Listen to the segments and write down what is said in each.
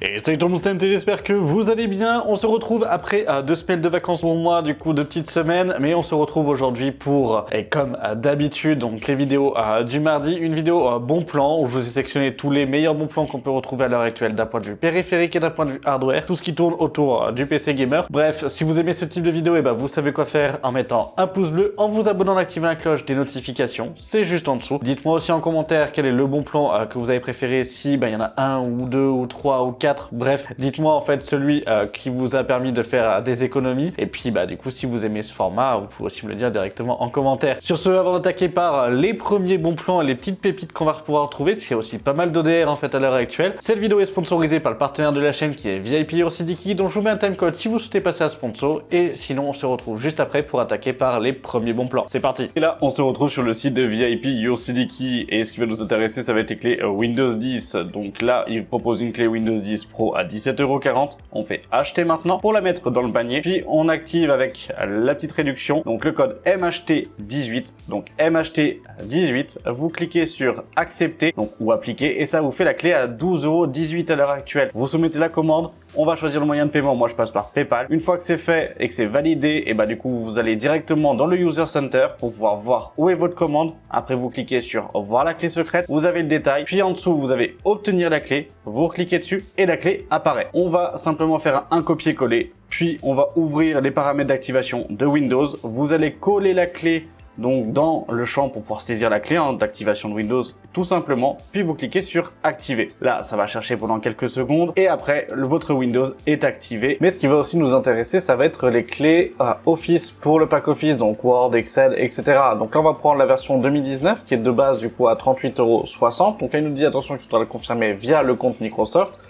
Et salut tout le monde, c'est MT, j'espère que vous allez bien. On se retrouve après 2 semaines de vacances pour moi, du coup 2 petites semaines, mais on se retrouve aujourd'hui pour, et comme d'habitude, donc les vidéos du mardi, une vidéo bon plan où je vous ai sélectionné tous les meilleurs bons plans qu'on peut retrouver à l'heure actuelle d'un point de vue périphérique et d'un point de vue hardware, tout ce qui tourne autour du PC gamer. Bref, si vous aimez ce type de vidéo, et vous savez quoi faire en mettant un pouce bleu, en vous abonnant, en activant la cloche des notifications, c'est juste en dessous. Dites-moi aussi en commentaire quel est le bon plan que vous avez préféré, si il y en a un ou deux ou trois ou quatre. Bref, dites-moi en fait celui qui vous a permis de faire des économies. Et puis du coup, si vous aimez ce format, vous pouvez aussi me le dire directement en commentaire. Sur ce, avant d'attaquer par les premiers bons plans et les petites pépites qu'on va pouvoir trouver, parce qu'il y a aussi pas mal d'ODR en fait à l'heure actuelle. Cette vidéo est sponsorisée par le partenaire de la chaîne qui est VIP Ursidiki, dont je vous mets un timecode si vous souhaitez passer à sponsor. Et sinon, on se retrouve juste après pour attaquer par les premiers bons plans. C'est parti. Et là, on se retrouve sur le site de VIP Ursidiki et ce qui va nous intéresser, ça va être les clés Windows 10. Donc là, il propose une clé Windows 10 Pro à 17,40 €. On fait acheter maintenant pour la mettre dans le panier. Puis on active avec la petite réduction, donc le code MHT18. Donc MHT18, vous cliquez sur accepter donc, ou appliquer et ça vous fait la clé à 12,18 € à l'heure actuelle. Vous soumettez la commande, on va choisir le moyen de paiement. Moi je passe par PayPal. Une fois que c'est fait et que c'est validé, et du coup vous allez directement dans le User Center pour pouvoir voir où est votre commande. Après vous cliquez sur voir la clé secrète, vous avez le détail. Puis en dessous vous avez obtenir la clé, vous cliquez dessus et la clé apparaît. On va simplement faire un copier-coller, puis on va ouvrir les paramètres d'activation de Windows. Vous allez coller la clé donc dans le champ pour pouvoir saisir la clé d'activation de Windows tout simplement, puis vous cliquez sur activer. Là ça va chercher pendant quelques secondes et après votre Windows est activé. Mais ce qui va aussi nous intéresser, ça va être les clés Office pour le pack Office, donc Word, Excel, etc. Donc là on va prendre la version 2019 qui est de base du coup à 38,60 €. Donc là il nous dit attention qu'il faudra le confirmer via le compte Microsoft.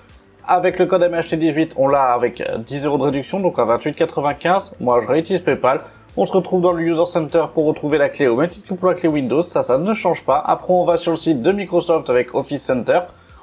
Avec le code MHT18, on l'a avec 10 € de réduction, donc à 28,95 €. Moi, je réutilise PayPal. On se retrouve dans le User Center pour retrouver la clé au même titre que pour la clé Windows. Ça ne change pas. Après, on va sur le site de Microsoft avec Office Center.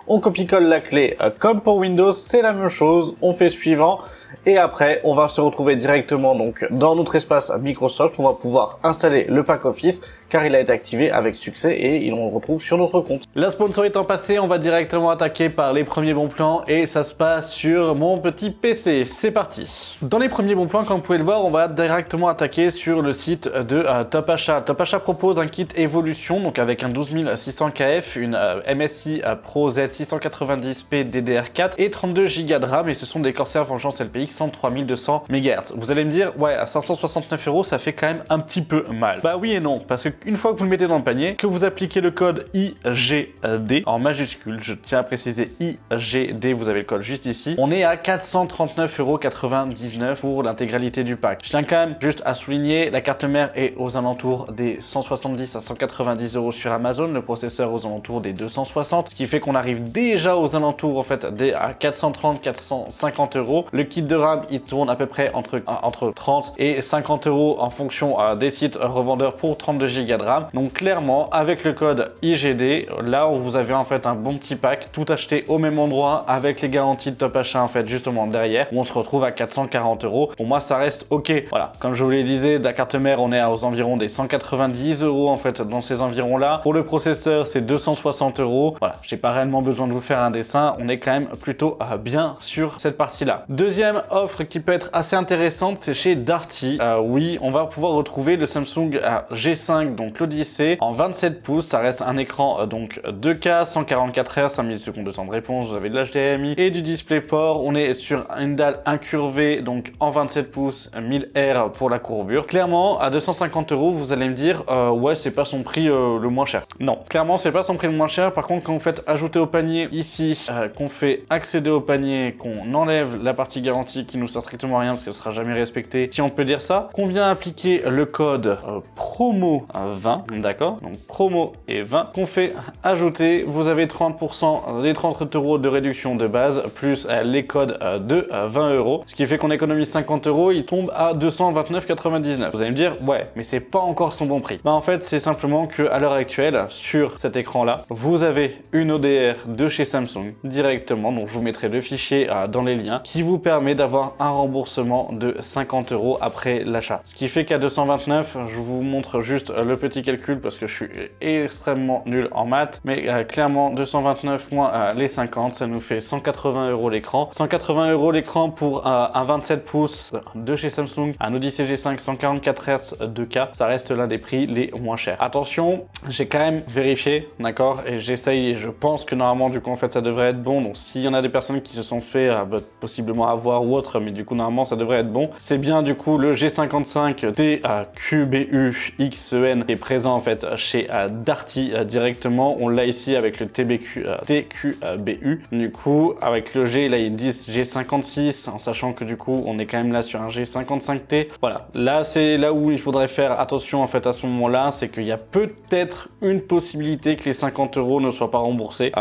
On copie-colle la clé comme pour Windows, c'est la même chose. On fait suivant. Et après, on va se retrouver directement donc dans notre espace Microsoft. On va pouvoir installer le pack Office car il a été activé avec succès et on le retrouve sur notre compte. La sponsor étant passée, on va directement attaquer par les premiers bons plans et ça se passe sur mon petit PC. C'est parti. Dans les premiers bons plans, comme vous pouvez le voir, on va directement attaquer sur le site de Top Achat. Top Achat propose un kit évolution donc avec un 12600 KF, une MSI Pro Z 690p DDR4 et 32 Go de RAM et ce sont des Corsair Vengeance LPX 3200 MHz. Vous allez me dire, ouais, à 569 €, ça fait quand même un petit peu mal. Bah oui et non, parce qu'une fois que vous le mettez dans le panier, que vous appliquez le code IGD en majuscule, je tiens à préciser IGD, vous avez le code juste ici, on est à 439,99 € pour l'intégralité du pack. Je tiens quand même juste à souligner, la carte mère est aux alentours des 170 à 190 € sur Amazon, le processeur aux alentours des 260, ce qui fait qu'on arrive déjà aux alentours en fait des 430-450 €. Le kit de RAM, il tourne à peu près entre 30 et 50 € en fonction des sites revendeurs pour 32 Go de RAM. Donc clairement, avec le code IGD, là où vous avez en fait un bon petit pack, tout acheté au même endroit avec les garanties de Top Achat en fait justement derrière, où on se retrouve à 440 €. Pour moi, ça reste ok. Voilà, comme je vous l'ai dit, de la carte mère, on est aux environs des 190 € en fait dans ces environs-là. Pour le processeur, c'est 260 €. Voilà, j'ai pas réellement besoin de vous faire un dessin. On est quand même plutôt bien sur cette partie-là. Deuxième offre qui peut être assez intéressante, c'est chez Darty. Oui, on va pouvoir retrouver le Samsung G5, donc l'Odyssey, en 27 pouces. Ça reste un écran donc 2K, 144 Hz, 5 millisecondes de temps de réponse. Vous avez de l'HDMI et du DisplayPort. On est sur une dalle incurvée, donc en 27 pouces, 1000 R pour la courbure. Clairement, à 250 €, vous allez me dire, ouais, c'est pas son prix le moins cher. Non, clairement, c'est pas son prix le moins cher. Par contre, quand vous faites ajouter au panier ici, qu'on fait accéder au panier, qu'on enlève la partie garantie qui nous sert strictement à rien parce qu'elle sera jamais respectée, si on peut dire ça, qu'on vient appliquer le code promo 20, d'accord, donc promo et 20, qu'on fait ajouter, vous avez 30%, les 30 € de réduction de base, plus les codes de 20 €, ce qui fait qu'on économise 50 €, il tombe à 229,99 €. Vous allez me dire, ouais, mais c'est pas encore son bon prix. Bah en fait, c'est simplement que à l'heure actuelle, sur cet écran-là, vous avez une ODR de chez Samsung directement, donc je vous mettrai le fichier dans les liens, qui vous permet d'avoir un remboursement de 50 € après l'achat. Ce qui fait qu'à 229, je vous montre juste le le petit calcul parce que je suis extrêmement nul en maths, mais clairement 229 moins les 50, ça nous fait 180 € l'écran. 180 € l'écran pour un 27 pouces de chez Samsung, un Odyssey G5 144 Hz 2K, ça reste l'un des prix les moins chers. Attention, j'ai quand même vérifié, d'accord, et j'essaye et je pense que normalement du coup en fait ça devrait être bon. Donc s'il y en a des personnes qui se sont fait possiblement avoir ou autre, mais du coup normalement ça devrait être bon. C'est bien du coup le G55 TQBU XEN qui est présent en fait chez Darty directement. On l'a ici avec le TQBU. Du coup avec le G là ils disent G56 en sachant que du coup on est quand même là sur un G55T. Voilà, là c'est là où il faudrait faire attention en fait à ce moment-là, c'est qu'il y a peut-être une possibilité que les 50 € ne soient pas remboursés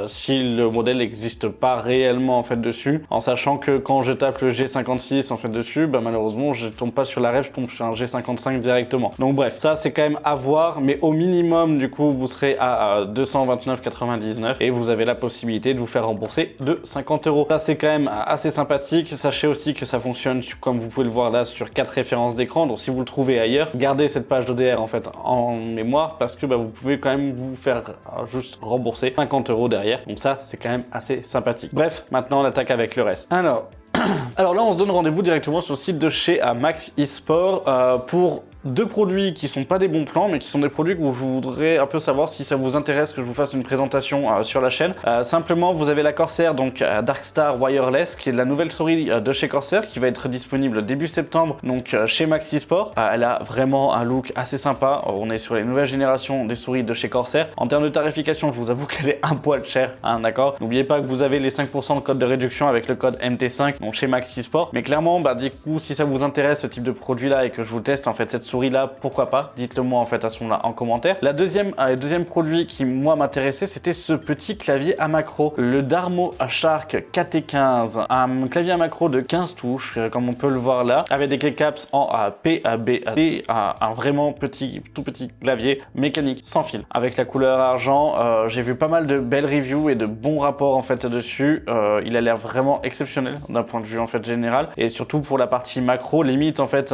si le modèle n'existe pas réellement en fait dessus, en sachant que quand je tape le G56 en fait dessus, bah, malheureusement je tombe pas sur la ref, je tombe sur un G55 directement. Donc bref, ça c'est quand même à voir, mais au minimum du coup vous serez à 229,99 et vous avez la possibilité de vous faire rembourser de 50 €. Ça c'est quand même assez sympathique. Sachez aussi que ça fonctionne comme vous pouvez le voir là sur 4 références d'écran, donc si vous le trouvez ailleurs, gardez cette page d'ODR en fait en mémoire parce que bah, vous pouvez quand même vous faire juste rembourser 50 € derrière. Donc ça c'est quand même assez sympathique. Bref, maintenant on attaque avec le reste. Alors là on se donne rendez-vous directement sur le site de chez Max eSport pour deux produits qui sont pas des bons plans, mais qui sont des produits où je voudrais un peu savoir si ça vous intéresse que je vous fasse une présentation sur la chaîne. Simplement, vous avez la Corsair, donc Darkstar Wireless, qui est la nouvelle souris de chez Corsair, qui va être disponible début septembre, donc chez Max eSport. Elle a vraiment un look assez sympa. On est sur les nouvelles générations des souris de chez Corsair. En termes de tarification, je vous avoue qu'elle est un poil chère, hein, d'accord. N'oubliez pas que vous avez les 5% de code de réduction avec le code MT5, donc chez Max eSport. Mais clairement, bah, du coup, si ça vous intéresse ce type de produit-là et que je vous teste en fait cette souris là, pourquoi pas, dites-le moi en fait à ce moment-là en commentaire. Le deuxième produit qui moi m'intéressait, c'était ce petit clavier à macro, le Darmo Shark KT15, un clavier à macro de 15 touches comme on peut le voir là, avec des keycaps en PABD, un vraiment tout petit clavier mécanique sans fil avec la couleur argent. J'ai vu pas mal de belles reviews et de bons rapports en fait dessus. Il a l'air vraiment exceptionnel d'un point de vue en fait général, et surtout pour la partie macro, limite en fait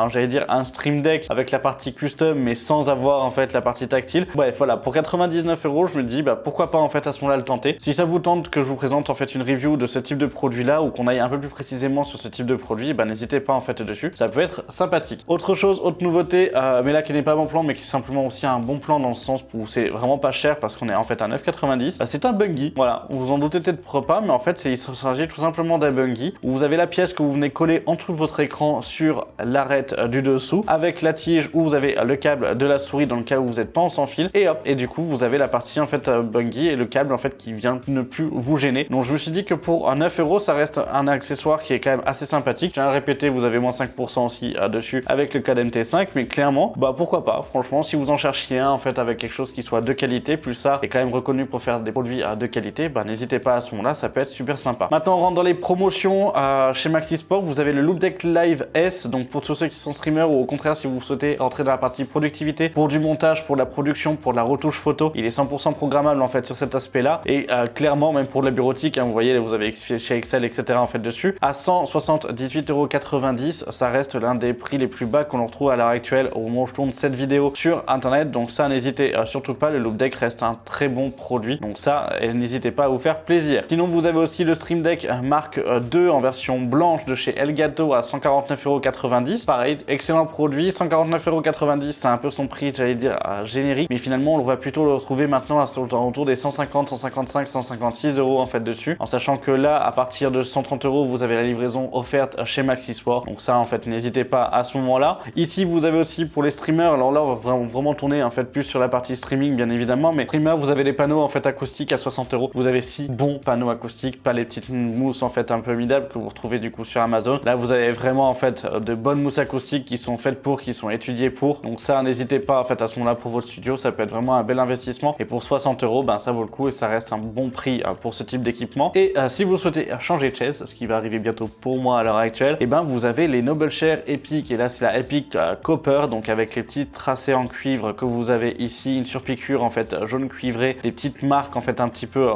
j'allais dire un Stream Deck avec la partie custom mais sans avoir en fait la partie tactile. Bref, voilà, pour 99 €, je me dis bah pourquoi pas en fait à ce moment-là le tenter. Si ça vous tente que je vous présente en fait une review de ce type de produit là, ou qu'on aille un peu plus précisément sur ce type de produit, bah n'hésitez pas en fait dessus, ça peut être sympathique. Autre nouveauté, mais là qui n'est pas bon plan mais qui est simplement aussi un bon plan dans le sens où c'est vraiment pas cher parce qu'on est en fait à 9,90. C'est un Bungie, voilà, vous vous en doutez peut-être pas, mais en fait il s'agit tout simplement d'un Bungie où vous avez la pièce que vous venez coller entre votre écran sur l'arête du dessous, avec la tige où vous avez le câble de la souris dans le cas où vous n'êtes pas en sans fil, et hop, et du coup vous avez la partie en fait Bungie et le câble en fait qui vient ne plus vous gêner. Donc je me suis dit que pour 9 € ça reste un accessoire qui est quand même assez sympathique. Je tiens à répéter, vous avez moins 5% aussi dessus avec le code MT5, mais clairement bah pourquoi pas, franchement si vous en cherchiez un en fait avec quelque chose qui soit de qualité, plus ça est quand même reconnu pour faire des produits de qualité, bah n'hésitez pas à ce moment là, ça peut être super sympa. Maintenant on rentre dans les promotions. Chez Max eSport vous avez le Loopdeck Live S, donc pour tous ceux qui sont streamers ou au contraire si vous souhaitez rentrer dans la partie productivité, pour du montage, pour la production, pour la retouche photo, il est 100% programmable en fait sur cet aspect là, et clairement même pour la bureautique, hein, vous voyez vous avez chez Excel etc en fait dessus, à 178,90 €, ça reste l'un des prix les plus bas qu'on retrouve à l'heure actuelle au moment où je tourne cette vidéo sur internet. Donc ça n'hésitez surtout pas, le Loopdeck reste un très bon produit, donc ça n'hésitez pas à vous faire plaisir. Sinon vous avez aussi le Stream Deck Mark II en version blanche de chez Elgato à 149,90 €, pareil excellent produit. 149,90 €, c'est un peu son prix, j'allais dire générique, mais finalement on va plutôt le retrouver maintenant autour des 150, 155, 156 € en fait dessus, en sachant que là à partir de 130 € vous avez la livraison offerte chez Max eSport, donc ça en fait n'hésitez pas à ce moment là. Ici vous avez aussi pour les streamers, alors là on va vraiment tourner en fait plus sur la partie streaming bien évidemment, mais streamers vous avez les panneaux en fait acoustiques à 60 €, vous avez 6 bons panneaux acoustiques, pas les petites mousses en fait un peu midables que vous retrouvez du coup sur Amazon. Là vous avez vraiment en fait de bonnes mousses acoustiques qui sont faites pour, qui sont étudiées pour, donc ça n'hésitez pas en fait à ce moment là pour votre studio, ça peut être vraiment un bel investissement, et pour 60 €, ben ça vaut le coup et ça reste un bon prix pour ce type d'équipement. Et si vous souhaitez changer de chaise, ce qui va arriver bientôt pour moi à l'heure actuelle, et ben vous avez les Noble Chair Epic, et là c'est la Epic Copper, donc avec les petits tracés en cuivre que vous avez ici, une surpiqûre en fait jaune cuivré, des petites marques en fait un petit peu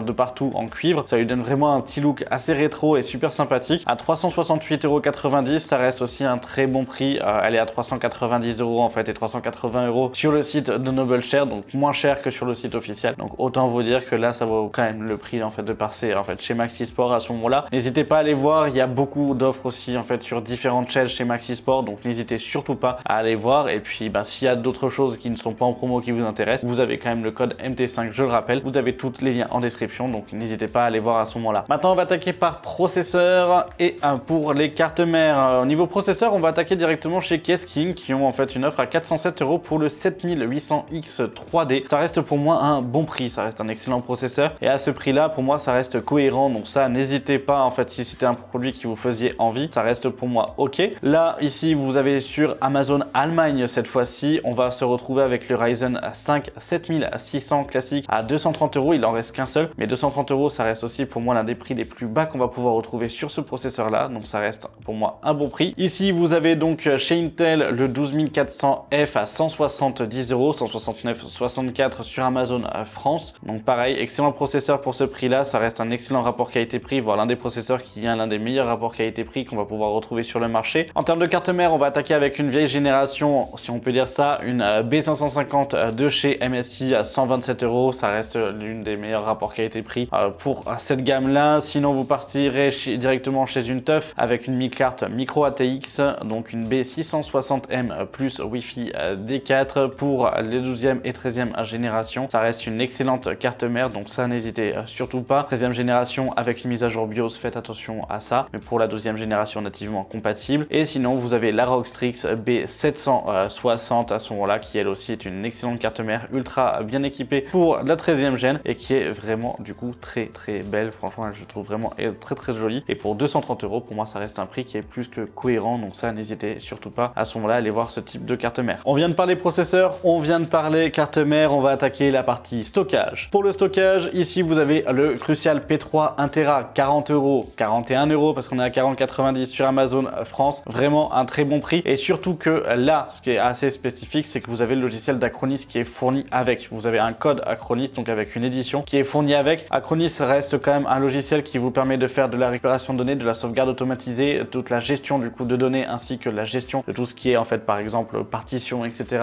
de partout en cuivre, ça lui donne vraiment un petit look assez rétro et super sympathique. À 368,90 €, ça reste aussi un très bon prix, elle elle est à 390 € en fait et 380 € sur le site de Noble Share, donc moins cher que sur le site officiel. Donc autant vous dire que là ça vaut quand même le prix en fait de passer en fait chez Maxi Sport à ce moment-là. N'hésitez pas à aller voir, il y a beaucoup d'offres aussi en fait sur différentes chaînes chez Maxi Sport, donc n'hésitez surtout pas à aller voir. Et puis s'il y a d'autres choses qui ne sont pas en promo qui vous intéressent, vous avez quand même le code MT5, je le rappelle, vous avez tous les liens en description, donc n'hésitez pas à aller voir à ce moment-là. Maintenant on va attaquer par processeur et pour les cartes mères. Au niveau processeur, on va attaquer directement chez Kesking qui ont en fait une offre à 407 € pour le 7800X 3D. Ça reste pour moi un bon prix, ça reste un excellent processeur et à ce prix là pour moi ça reste cohérent, donc ça n'hésitez pas en fait si c'était un produit qui vous faisait envie, ça reste pour moi ok. Là ici vous avez sur Amazon Allemagne cette fois-ci, on va se retrouver avec le Ryzen 5 7600 classique à 230 €, il en reste qu'un seul, mais 230 € ça reste aussi pour moi l'un des prix les plus bas qu'on va pouvoir retrouver sur ce processeur là, donc ça reste pour moi un bon prix. Ici vous avez donc chez Intel le 12400F à 170 €, 169,64 sur Amazon France, donc pareil, excellent processeur pour ce prix là, ça reste un excellent rapport qualité-prix, voire l'un des processeurs qui a l'un des meilleurs rapports qualité-prix qu'on va pouvoir retrouver sur le marché. En termes de carte mère, on va attaquer avec une vieille génération, si on peut dire ça, une B550 de chez MSI à 127 €, ça reste l'une des meilleurs rapports qualité-prix pour cette gamme là. Sinon vous partirez directement chez une teuf avec une carte micro ATX, donc une B660M plus Wi-Fi D4 pour les 12e et 13e génération. Ça reste une excellente carte mère, donc ça n'hésitez surtout pas. 13e génération avec une mise à jour BIOS, faites attention à ça, mais pour la 12e génération nativement compatible. Et sinon vous avez la ROG Strix B760 à ce moment-là qui elle aussi est une excellente carte mère ultra bien équipée pour la 13e gène et qui est vraiment du coup très belle. Franchement je trouve vraiment très jolie, et pour 230 € pour moi ça reste un prix qui est plus que cohérent, donc ça n'hésitez surtout pas à ce moment-là à aller voir ce type de carte mère. On vient de parler processeur, on vient de parler carte mère, on va attaquer la partie stockage. Pour le stockage, ici vous avez le Crucial P3 1 Tera 40 €, 41 € parce qu'on est à 40,90 sur Amazon France, vraiment un très bon prix. Et surtout que là ce qui est assez spécifique, c'est que vous avez le logiciel d'Acronis qui est fourni avec, vous avez un code Acronis, donc avec une édition qui est fournie avec. Acronis reste quand même un logiciel qui vous permet de faire de la récupération de données, de la sauvegarde automatisée, toute la gestion du coup de données, ainsi que la gestion de tout ce qui est en fait par exemple partition, etc.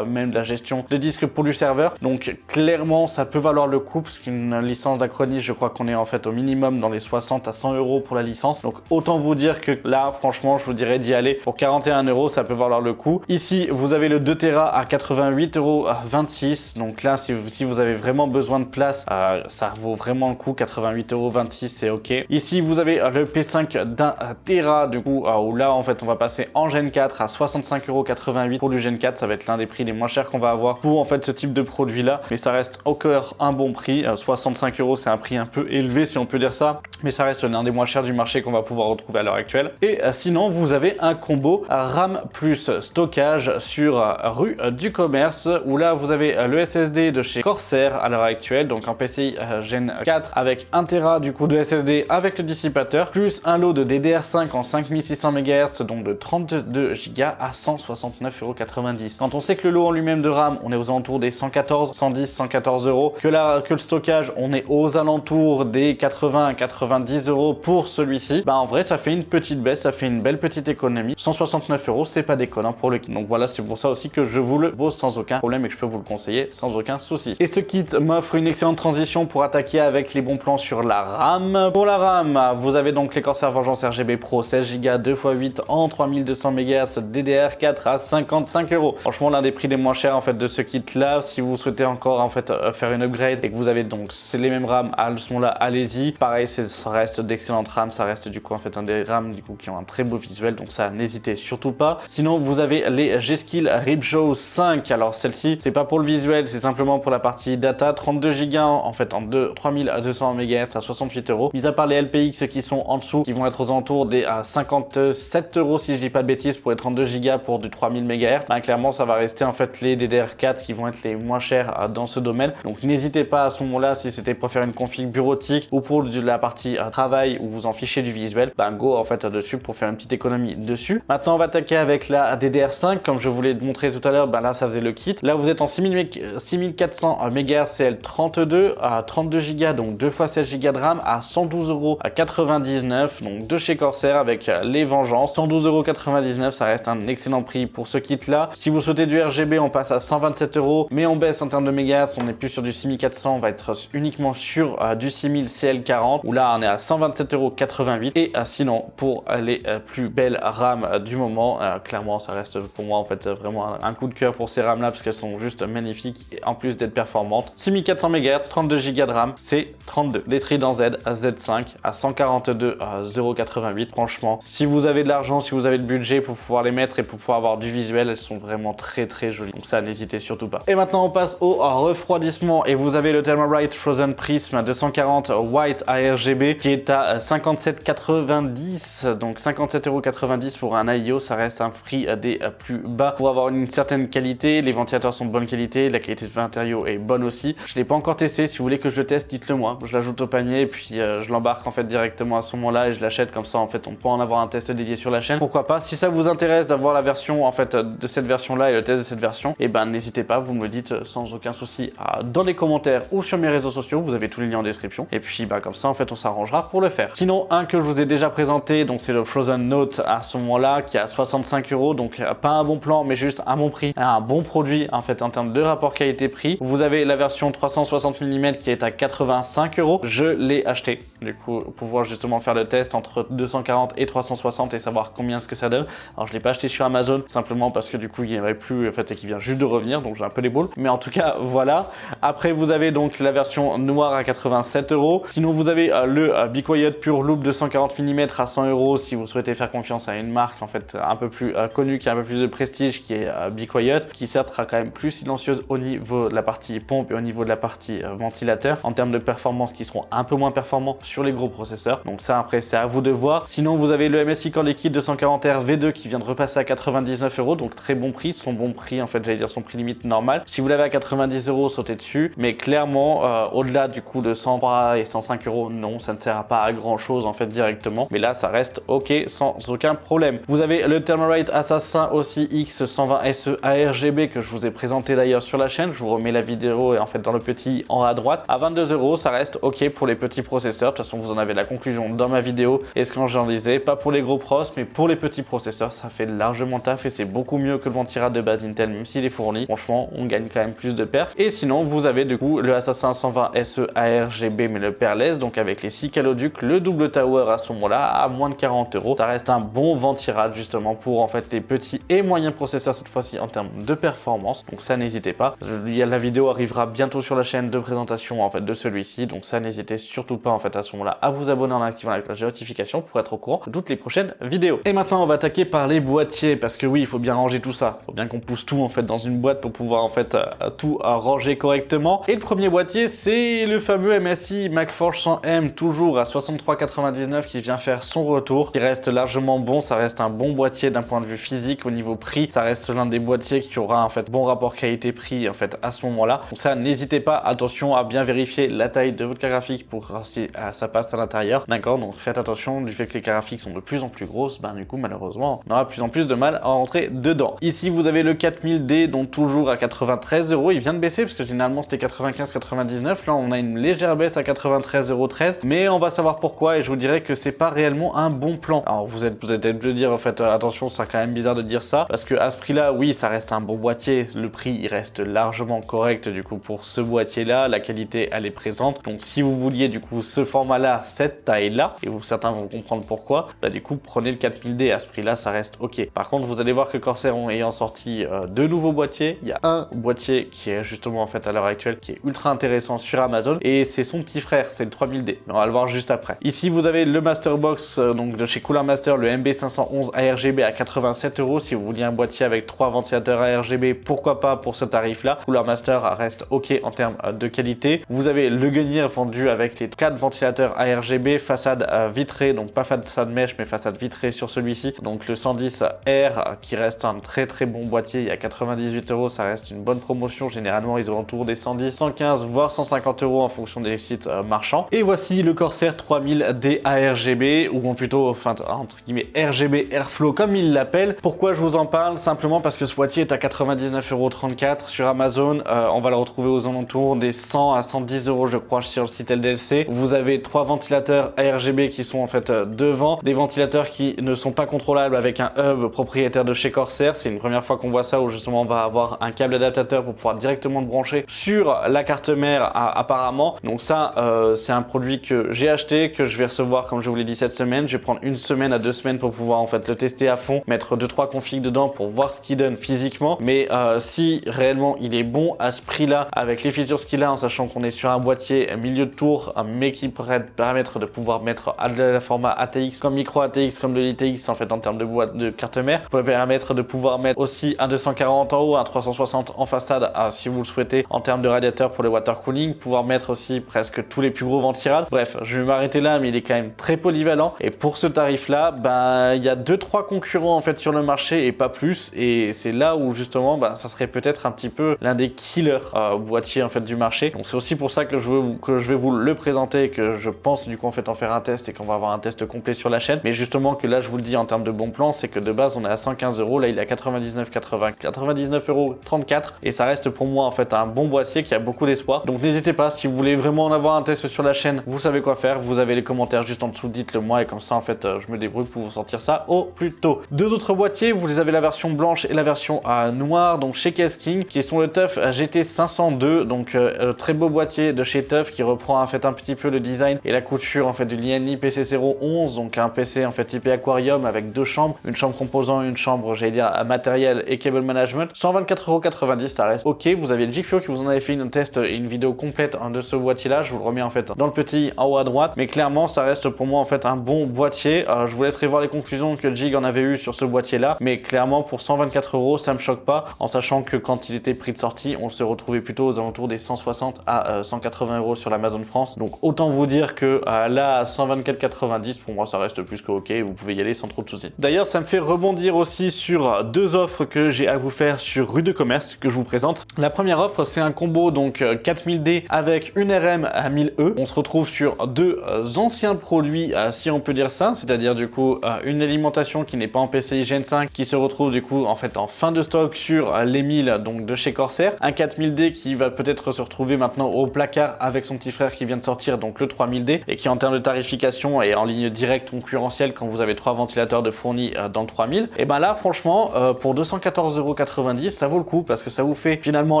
Même de la gestion de disques pour du serveur. Donc clairement ça peut valoir le coup, parce qu'une licence d'Acronis, je crois qu'on est en fait au minimum dans les 60 à 100 € pour la licence. Donc autant vous dire que là franchement je vous dirais d'y aller. Pour 41 €, ça peut valoir le coup. Ici vous avez le 2 Tera à 88,26 €. Donc là si vous avez vraiment besoin de place, ça vaut vraiment le coup. 88,26 €, c'est ok. Ici vous avez le P5 d'un Tera du coup, où là en fait on va passer en Gen 4 à 65,88 € pour du Gen 4. Ça va être l'un des prix les moins chers qu'on va avoir pour en fait ce type de produit là, mais ça reste encore un bon prix. 65 € c'est un prix un peu élevé si on peut dire ça, mais ça reste l'un des moins chers du marché qu'on va pouvoir retrouver à l'heure actuelle. Et sinon vous avez un combo RAM plus stockage sur rue du commerce, où là vous avez le SSD de chez Corsair à l'heure actuelle, donc en PCI Gen 4 avec 1 Tera du coup de SSD avec le dissipateur, plus un lot de DDR5 en 5600 MHz, donc de 32 Go à 169,90 €. Quand on sait que le lot en lui-même de RAM, on est aux alentours des 114, 110, 114 €, que le stockage, on est aux alentours des 80, 90 € pour celui-ci, bah en vrai ça fait une petite baisse, ça fait une belle petite économie. 169 €, c'est pas déconnant pour le kit. Donc voilà, c'est pour ça aussi que je vous le pose sans aucun problème et que je peux vous le conseiller sans aucun souci. Et ce kit m'offre une excellente transition pour attaquer avec les bons plans sur la RAM. Pour la RAM, vous avez donc les Corsair Vengeance RGB Pro 16 Go 2x8 en 3200 MHz DDR4 à 55 €. Franchement, l'un des prix les moins chers en fait de ce kit là. Si vous souhaitez encore en fait faire une upgrade et que vous avez donc c'est les mêmes RAM à ce moment là, allez-y. Pareil, ça reste d'excellentes RAM, ça reste du coup en fait un des RAM du coup qui ont un très beau visuel, donc ça n'hésitez surtout pas. Sinon vous avez les G-Skill Ripjaw 5. Alors celle-ci c'est pas pour le visuel, c'est simplement pour la partie data. 32 Go en fait en 3200 MHz à 68 €. Mis à part les LPX qui sont en dessous, qui vont être aux alentours des 57 € si je dis pas de bêtises pour les 32 Go pour du 3000 MHz. Ben, clairement ça va rester en fait les DDR4 qui vont être les moins chers dans ce domaine. Donc n'hésitez pas à ce moment-là, si c'était pour faire une config bureautique ou pour de la partie travail où vous en fichez du visuel, ben go en fait dessus pour faire une petite économie dessus. Maintenant on va attaquer avec la DDR5 comme je vous l'ai montré tout à l'heure. Ben là ça faisait le kit. Là vous êtes en 6400 MHz CL32 à 32 Go, donc 2 x 16 Go de RAM à 112,99 €, donc de chez Corsair avec les Vengeances. 112,99 €, ça reste un excellent prix pour ce kit là. Si vous souhaitez du RGB, on passe à 127 €, mais on baisse en termes de mégahertz, on n'est plus sur du 6400, on va être uniquement sur du 6000 CL40 où là on est à 127,88 €. Et sinon pour les plus belles RAM du moment, clairement ça reste pour moi en fait vraiment un coup de cœur pour ces RAM là parce qu'elles sont juste magnifiques et en plus d'être performantes. 6400 MHz, 32 Go de RAM, c'est 32. Les Trident Z à Z5 à 142,88 €. Franchement, si vous avez de l'argent, si vous avez le budget pour pouvoir les mettre et pour pouvoir avoir du visuel, elles sont vraiment très jolies. Donc ça, n'hésitez surtout pas. Et maintenant, on passe au refroidissement et vous avez le Thermalright Frozen Prism 240 White ARGB qui est à 57,90 €. Donc 57,90 € pour un AIO, ça reste un prix des plus bas pour avoir une certaine qualité. Les ventilateurs sont de bonne qualité, la qualité de matériaux est bonne aussi. Je l'ai pas encore testé, si vous voulez que je le teste, dites-le moi. Je l'ajoute au panier et puis je l'embarque en fait directement à ce moment-là et je l'achète comme ça en fait on peut en avoir un test dédié sur la chaîne. Pourquoi pas? Si ça vous intéresse d'avoir la version en fait de cette version là et le test de cette version, et ben n'hésitez pas, vous me le dites sans aucun souci dans les commentaires ou sur mes réseaux sociaux, vous avez tous les liens en description et puis bah comme ça en fait on s'arrangera pour le faire. Sinon un que je vous ai déjà présenté, donc c'est le Frozen Note à ce moment-là qui est à 65 €, donc pas un bon plan mais juste un bon prix, un bon produit en fait en termes de rapport qualité-prix. Vous avez la version 360 mm qui est à 85 €. Je l'ai acheté du coup pour pouvoir justement faire le test entre 240 et 360 et savoir combien ce que ça donne. Alors je l'ai pas acheté sur Amazon simplement parce que du coup il n'y avait plus en fait et qui vient juste de revenir, donc j'ai un peu les boules. Mais en tout cas voilà. Après vous avez donc la version noire à 87 €. Sinon vous avez le Be Quiet Pure Loop 240 mm à 100 € si vous souhaitez faire confiance à une marque en fait un peu plus connue, qui a un peu plus de prestige, qui est Be Quiet, qui certes sera quand même plus silencieuse au niveau de la partie pompe et au niveau de la partie ventilateur en termes de performance qui seront un peu moins performants sur les gros processeurs. Donc ça après c'est à vous de voir. Sinon vous avez le MSI Core Liquid 240 R V2 qui vient de repasser à 99 €, donc très bon prix, son bon prix en fait, j'allais dire son prix limite normal. Si vous l'avez à 90 €, sautez dessus, mais clairement au-delà du coup de 103 et 105 €, non, ça ne sert pas à grand chose en fait directement, mais là ça reste ok sans aucun problème. Vous avez le Thermalright Assassin aussi X120 SE ARGB que je vous ai présenté d'ailleurs sur la chaîne, je vous remets la vidéo et en fait dans le petit en haut à droite, à 22 €, ça reste ok pour les petits processeurs. De toute façon vous en avez la conclusion dans ma vidéo et ce que j'en disais, pas pour les gros pros mais pour les petits processeurs ça fait largement taf et c'est beaucoup mieux que le ventilate de base Intel même s'il est fourni. Franchement on gagne quand même plus de perf. Et sinon vous avez du coup le Assassin 120 SE ARGB mais le pairless, donc avec les 6 caloducs, le double tower à ce moment-là à moins de 40 €. Ça reste un bon ventilate justement pour en fait les petits et moyens processeurs cette fois-ci en termes de performance, donc ça n'hésitez pas. La vidéo arrivera bientôt sur la chaîne de présentation en fait de celui-ci, donc ça n'hésitez surtout pas en fait à ce moment-là à vous abonner en activant la cloche de notification pour être au courant de toutes les prochaines vidéos. Et maintenant on va attaquer par les boîtiers parce que oui il faut bien ranger tout ça, il faut bien qu'on pousse tout en fait dans une boîte pour pouvoir en fait tout ranger correctement. Et le premier boîtier c'est le fameux MSI MacForge 100M toujours à 63,99 qui vient faire son retour, qui reste largement bon. Ça reste un bon boîtier d'un point de vue physique. Au niveau prix ça reste l'un des boîtiers qui aura en fait bon rapport qualité-prix en fait à ce moment-là. Donc ça n'hésitez pas, attention à bien vérifier la taille de votre carte graphique pour voir si ça passe à l'intérieur, d'accord. Donc faites attention du fait que les cartes graphiques sont de plus en plus grosses, ben du coup malheureusement on aura de plus en plus de mal à rentrer dedans. Ici vous avez le 4000D donc toujours à 93 €, il vient de baisser parce que généralement c'était 95,99, là on a une légère baisse à 93,13 €, mais on va savoir pourquoi et je vous dirais que c'est pas réellement un bon plan. Alors vous êtes peut-être de dire en fait attention, c'est quand même bizarre de dire ça parce que à ce prix là oui ça reste un bon boîtier, le prix il reste largement correct du coup pour ce boîtier là, la qualité elle est présente, donc si vous vouliez du coup ce format là, cette taille là, et certains vont comprendre pourquoi, bah du coup prenez le 4000D, à ce prix là ça reste ok. Par contre vous allez voir que Corsair ayant sorti deux nouveaux boîtiers, il y a un boîtier qui est justement en fait à l'heure actuelle qui est ultra intéressant sur Amazon et c'est son petit frère, c'est le 3000D, mais on va le voir juste après. Ici vous avez le Masterbox donc de chez Cooler Master, le MB511 ARGB à 87 € si vous vouliez un boîtier avec 3 ventilateurs ARGB, pourquoi pas pour ce tarif là. Cooler Master reste ok en termes de qualité. Vous avez le Guenier vendu avec les 4 ventilateurs ARGB, façade vitrée, donc pas façade mèche mais façade vitrée sur celui-ci, donc le 110R qui reste un très bon boîtier, il y a 98 €, ça reste une bonne promotion. Généralement ils ont autour des 110, 115 voire 150 € en fonction des sites marchands. Et voici le Corsair 3000D ARGB ou plutôt enfin entre guillemets RGB Airflow comme ils l'appellent. Pourquoi je vous en parle? Simplement parce que ce boîtier est à 99,34 € sur Amazon. On va le retrouver aux alentours des 100 à 110 € je crois sur le site LDLC. Vous avez 3 ventilateurs ARGB qui sont en fait devant, des ventilateurs qui ne sont pas contrôlables avec un hub propriétaire de chez Corsair. C'est une première fois qu'on voit ça où justement on va avoir un câble adaptateur pour pouvoir directement le brancher sur la carte mère apparemment. Donc ça c'est un produit que j'ai acheté, que je vais recevoir comme je vous l'ai dit cette semaine. Je vais prendre 1 semaine à 2 semaines pour pouvoir en fait le tester à fond, mettre 2-3 configs dedans pour voir ce qu'il donne physiquement. Mais si réellement il est bon à ce prix là avec les features qu'il a, en sachant qu'on est sur un boîtier milieu de tour mais qui pourrait permettre de pouvoir mettre la format ATX comme micro ATX comme de l'ITX en fait en termes de boîte de carte mère, peut permettre de pouvoir mettre aussi un 240 en haut, un 360 en façade si vous le souhaitez en termes de radiateur pour le water cooling, pouvoir mettre aussi presque tous les plus gros ventirades. Bref, je vais m'arrêter là, mais il est quand même très polyvalent et pour ce tarif là, ben il y a 2-3 concurrents en fait sur le marché et pas plus, et c'est là où justement ça serait peut-être un petit peu l'un des killers boîtiers en fait du marché. Donc c'est aussi pour ça que je vais vous le présenter et que je pense du coup en fait en faire un test et qu'on va avoir un test complet sur la chaîne. Mais justement que là je vous le dis en termes de bon plan, c'est que de base on est à 115 €, là il est à 99,34 et ça reste pour moi en fait un bon boîtier qui a beaucoup d'espoir. Donc n'hésitez pas, si vous voulez vraiment en avoir un test sur la chaîne, vous savez quoi faire, vous avez les commentaires juste en dessous, dites-le moi et comme ça en fait je me débrouille pour vous sortir ça au plus tôt. Deux autres boîtiers, vous avez la version blanche et la version noire, donc chez Kesking, qui sont le TUF GT502, donc très beau boîtier de chez TUF qui reprend en fait un petit peu le design et la couture en fait du Lienli PC011, donc un PC en fait typé aquarium avec 2 chambres, une chambre composant, une chambre j'allais dire à matériel et cable management. 124,90 €, ça reste ok. Vous avez le Jigfio qui vous en avait fait une test et une vidéo complète de ce boîtier là, je vous le remets en fait dans le petit en haut à droite, mais clairement ça reste pour moi en fait un bon boîtier. Je vous laisserai voir les conclusions que Jig en avait eu sur ce boîtier là, mais clairement pour 124 € ça me choque pas, en sachant que quand il était prix de sortie on se retrouvait plutôt aux alentours des 160 à 180 € sur l'Amazon France. Donc autant vous dire que là à 124,90 pour moi ça reste plus que ok, vous pouvez y aller sans trop de soucis. D'ailleurs ça me fait rebondir aussi sur 2 offres que j'ai à vous faire sur Rue de Commerce que je vous présente. La première offre c'est un combo donc 4000D avec une RM à 1000E. On se retrouve sur 2 anciens produits si on peut dire ça, c'est-à-dire du coup une alimentation qui n'est pas en PCI Gen 5 qui se retrouve du coup en fait en fin de stock sur les 1000 donc de chez Corsair, un 4000D qui va peut-être se retrouver maintenant au placard avec son petit frère qui vient de sortir donc le 3000D et qui en termes de tarification est en ligne directe concurrentielle quand vous avez 3 ventilateurs de fournis dans le 3000. Et ben là franchement pour 214,90 € ça vaut le coup parce que ça vous fait finalement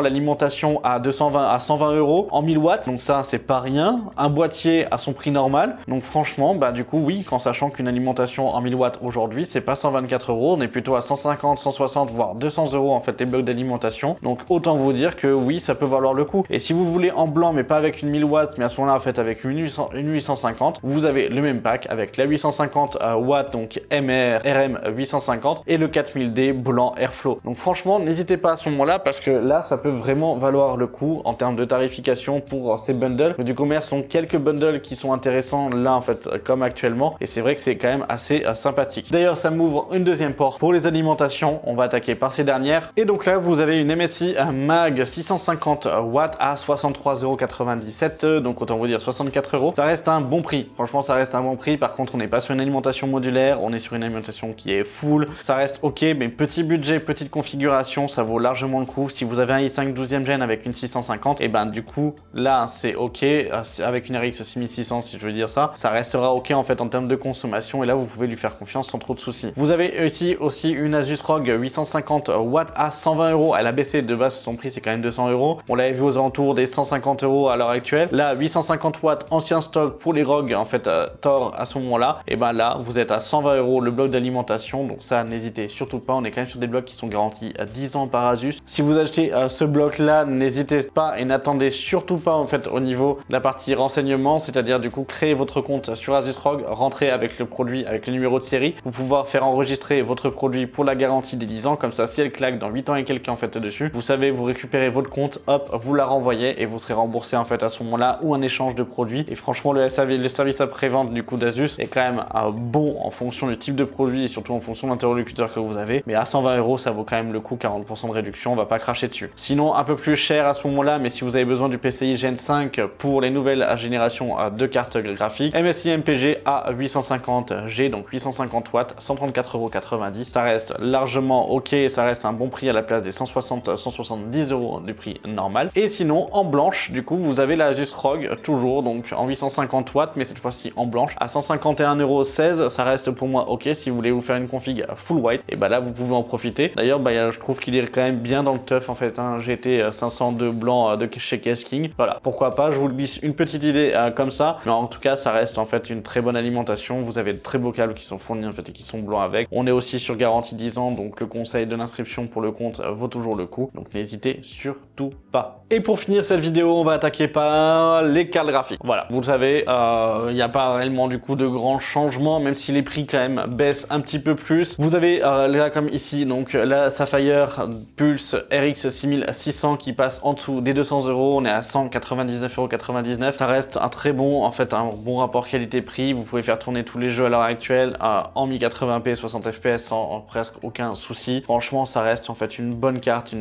l'alimentation à 120 € en 1000 watts, donc ça c'est pas rien, un boîtier à son prix normal, donc franchement du coup oui, en sachant qu'une alimentation en 1000 watts aujourd'hui c'est pas 124 €, on est plutôt à 150, 160 voire 200 € en fait les blocs d'alimentation, donc autant vous dire que oui ça peut valoir le coup. Et si vous voulez en blanc mais pas avec une 1000 watts mais à ce moment là en fait avec une 850, vous avez le même pack avec la 850 watts donc RM 850 et le 4000D blanc Airflow. Donc franchement n'hésitez pas à ce moment là parce que là ça peut vraiment valoir le coup en termes de tarification pour ces bundles. Du commerce sont quelques bundles qui sont intéressants là en fait comme actuellement, et c'est vrai que c'est quand même assez sympathique. D'ailleurs ça m'ouvre une deuxième porte pour les alimentations, on va attaquer par ces dernières. Et donc là vous avez une MSI Mag 650 watts à 63,97 €, donc autant vous dire 64 €. Ça reste un bon prix, franchement ça reste un bon prix. Par contre on n'est pas sur une alimentation modulaire, on est sur une alimentation qui est full, ça reste ok, mais petit budget, petite configuration, ça vaut largement le coup. Si vous avez un i5 12e gen avec une 650, et du coup là c'est ok, avec une RX 6600 si je veux dire ça restera ok en fait en termes de consommation, et là vous pouvez lui faire confiance sans trop de soucis. Vous avez ici aussi une Asus ROG 850 watts à 120 €, elle a baissé de base, son prix c'est quand même 200 €, on l'avait vu aux alentours des 150 € à l'heure actuelle. Là 850 watts ancien stock pour les ROG en fait Thor à ce moment là, et là vous êtes à 120 € le bloc d'alimentation, donc ça n'hésitez surtout pas, on est quand même sur des blocs qui sont garantis à 10 ans par Asus. Si vous achetez ce bloc là, n'hésitez pas et n'attendez surtout pas en fait au niveau de la partie renseignement, c'est-à-dire du coup créer votre compte sur Asus ROG, rentrer avec le produit, avec le numéro de série, pour pouvoir faire enregistrer votre produit pour la garantie des 10 ans, comme ça si elle claque dans 8 ans et quelques en fait dessus, vous savez, vous récupérez votre compte, hop, vous la renvoyez et vous serez remboursé en fait à ce moment-là, ou un échange de produits. Et franchement le service après-vente du coup d'Asus est quand même bon en fonction du type de produit et surtout en fonction de l'interlocuteur que vous avez, mais à 120 € ça vaut quand même le coup, 40% de réduction, on va pas cracher dessus. Sinon un peu plus cher à ce moment-là, mais si vous avez besoin du PCI Gen 5 pour les nouvelles générations de cartes graphiques, MSI MPG A850G, donc 850 watts, 134,90 €, ça reste largement ok, ça reste un bon prix à la place des 170 € du prix normal. Et sinon en blanche du coup vous avez la Asus ROG toujours donc en 850 watts, mais cette fois-ci en blanche à 151,16 €, ça reste pour moi ok si vous voulez vous faire une config full white, et bah là vous pouvez en profiter. D'ailleurs je trouve qu'il est quand même bien dans le teuf en fait, hein. GT 502 blanc de chez Kesking. Voilà, pourquoi pas, je vous glisse une petite idée comme ça, mais en tout cas ça reste en fait une très bonne alimentation. Vous avez de très beaux câbles qui sont fournis en fait et qui sont blancs avec. On est aussi sur garantie 10 ans, donc le conseil de l'inscription pour le compte vaut toujours le coup, donc n'hésitez surtout pas. Et pour finir cette vidéo, on va attaquer par les cartes graphiques. Voilà, vous le savez, il n'y a pas réellement du coup de grands changements, même si les prix quand même baissent un petit peu plus. Vous avez là comme ici, donc la Sapphire Pulse RX 6600 qui passe en dessous des 200 €. On est à 199,99 €. Ça reste un très bon, en fait, un bon rapport qualité-prix. Vous pouvez faire tourner tous les jeux à l'heure actuelle en 1080p 60 fps sans presque aucun souci. Franchement, ça reste en fait une bonne carte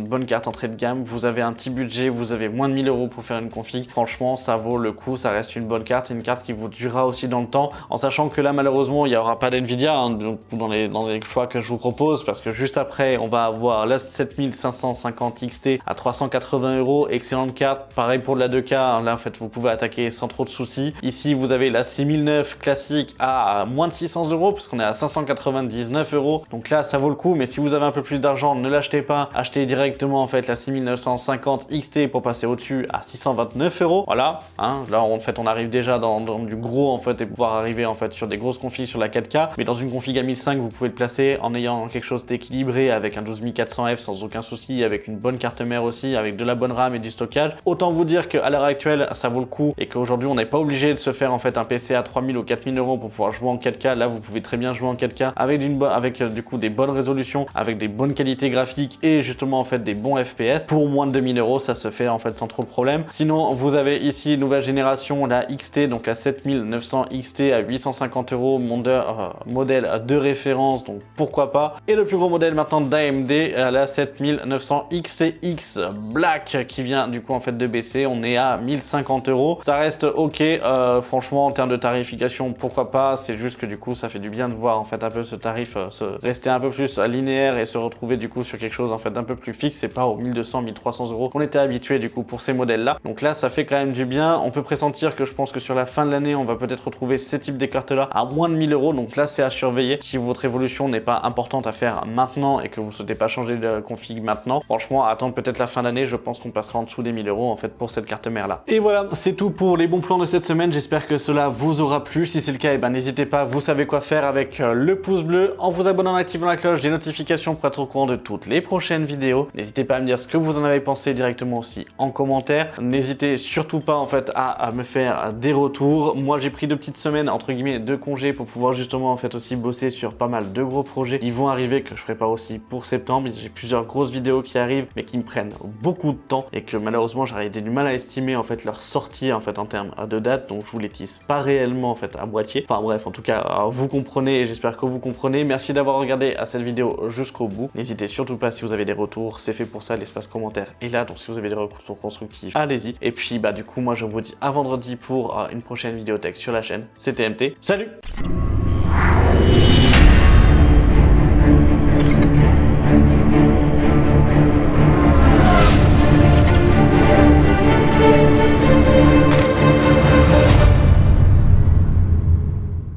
entrée de gamme. Vous avez un petit budget, vous avez moins de 1000 € pour faire une config. Franchement, ça vaut le coup. Ça reste une bonne carte, une carte qui vous durera aussi dans le temps, en sachant que là, malheureusement, il n'y aura pas d'NVIDIA dans les choix que je vous propose, parce que juste après, on va avoir la 7550 XT à 380 €. Excellente carte. Pareil pour la 2K. Là, en fait, vous pouvez attaquer sans trop de soucis. Ici, vous avez la 6009 classique à moins de 600 €, puisqu'on est à 599 €. Donc là, ça vaut le coup, mais si vous avez un peu plus d'argent, ne l'achetez pas. Achetez directement en fait la 6950 XT pour passer au-dessus à 629 €. Voilà, hein, là en fait, on arrive déjà dans du gros en fait et pouvoir arriver en fait sur des grosses configs sur la 4K. Mais dans une config à 1005, vous pouvez le placer en ayant quelque chose d'équilibré avec un 12400F sans aucun souci, avec une bonne carte mère aussi, avec de la bonne RAM et du stockage. Autant vous dire qu'à l'heure actuelle, ça vaut le coup et qu'aujourd'hui, on n'est pas obligé de se faire en fait un PC à 3000 ou 4000 € pour pouvoir jouer en 4K. Là, vous pouvez très bien jouer en 4K avec du coup des bonnes résolutions, avec des bonnes qualités graphiques et justement en fait des bons FPS. Pour moins de 2000 €, ça se fait en fait sans trop de problème. Sinon, vous avez ici nouvelle génération, la XT, donc la 7900 XT à 850 €, modèle de référence, donc pourquoi pas. Et le plus gros modèle maintenant d'AMD, la 7900 XCX Black qui vient du coup en fait de baisser. On est à 1050 €. Ça reste ok, franchement en termes de tarification, pourquoi pas. C'est juste que du coup ça fait du bien de voir en fait un peu ce tarif se rester un peu plus linéaire et se retrouver du coup sur quelque chose en fait un peu plus fixe et pas aux 1200 1300 € qu'on était habitué du coup pour ces modèles là. Donc là ça fait quand même du bien. On peut pressentir que je pense que sur la fin de l'année on va peut-être retrouver ces types de cartes là à moins de 1000 €. Donc là c'est à surveiller. Si votre évolution n'est pas importante à faire maintenant et que vous ne souhaitez pas changer de config maintenant, franchement à attendre peut-être la fin d'année, je pense qu'on passera en dessous des 1000 € en fait pour cette carte mère là. Et voilà, c'est tout pour les bons plans de cette semaine. J'espère que cela vous aura plu. Si c'est le cas, n'hésitez pas, vous savez quoi faire avec le pouce bleu, en vous abonnant, en activant la cloche des notifications pour être au courant de toutes les prochaines vidéos. N'hésitez pas à me dire ce que vous en avez pensé directement aussi en commentaire. N'hésitez surtout pas en fait à me faire des retours. Moi j'ai pris 2 petites semaines entre guillemets de congé pour pouvoir justement en fait aussi bosser sur pas mal de gros projets qui vont arriver, que je prépare aussi pour septembre. J'ai plusieurs grosses vidéos qui arrivent mais qui me prennent beaucoup de temps et que malheureusement j'aurais du mal à estimer en fait leur sortie en fait en termes de date, donc je vous les tisse pas réellement en fait à moitié. Enfin bref, en tout cas vous comprenez et j'espère que vous comprenez. Merci d'avoir regardé cette vidéo jusqu'au bout. N'hésitez surtout pas si vous avez des retours, c'est fait pour ça, l'espace commentaire est là, donc si vous avez des retours constructifs, allez-y. Et puis du coup moi je vous dis à vendredi pour une prochaine vidéo tech sur la chaîne. C'était MT, salut!